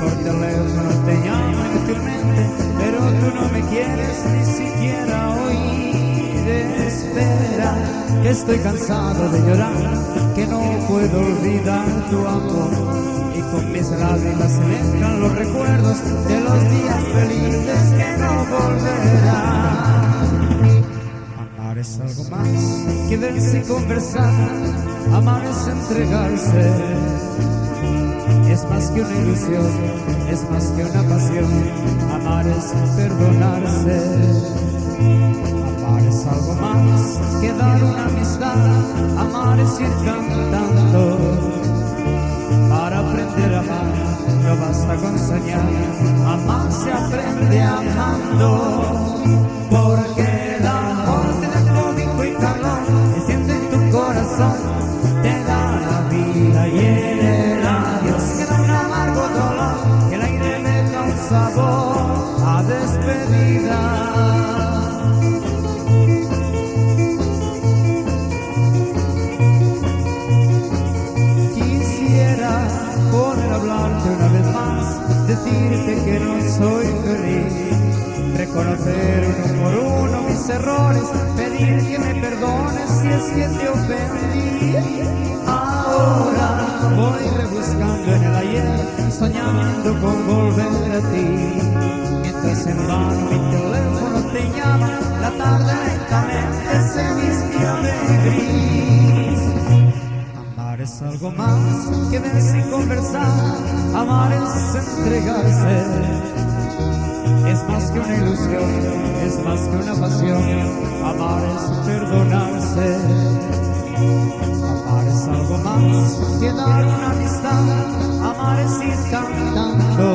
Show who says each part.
Speaker 1: por teléfono te llamo inútilmente, pero tú no me quieres ni siquiera oír. Espera, que estoy cansado de llorar, que no puedo olvidar tu amor. Y con mis lágrimas se mezclan los recuerdos de los días felices que no volverán. Amar es algo más que verse y conversar, amar es entregarse. Es más que una ilusión, es más que una pasión, amar es perdonarse. Amar es algo más que dar una amistad, amar es ir cantando. Para aprender a amar no basta con soñar, amar se aprende amando. Porque el amor te da cómico y calor, que siente en tu corazón, te da la vida y el adiós queda un amargo dolor, que el aire le da un sabor a despedida. Poder hablarte una vez más, decirte que no soy feliz, reconocer uno por uno mis errores, pedir que me perdones si es que te ofendí. Ahora voy rebuscando en el ayer, soñando con volver a ti, mientras en vano mi teléfono te llama, la tarde lentamente se vistió de gris. Amar es algo más que verse y conversar, amar es entregarse. Es más que una ilusión, es más que una pasión, amar es perdonarse. Amar es algo más que dar una amistad, amar es ir cantando.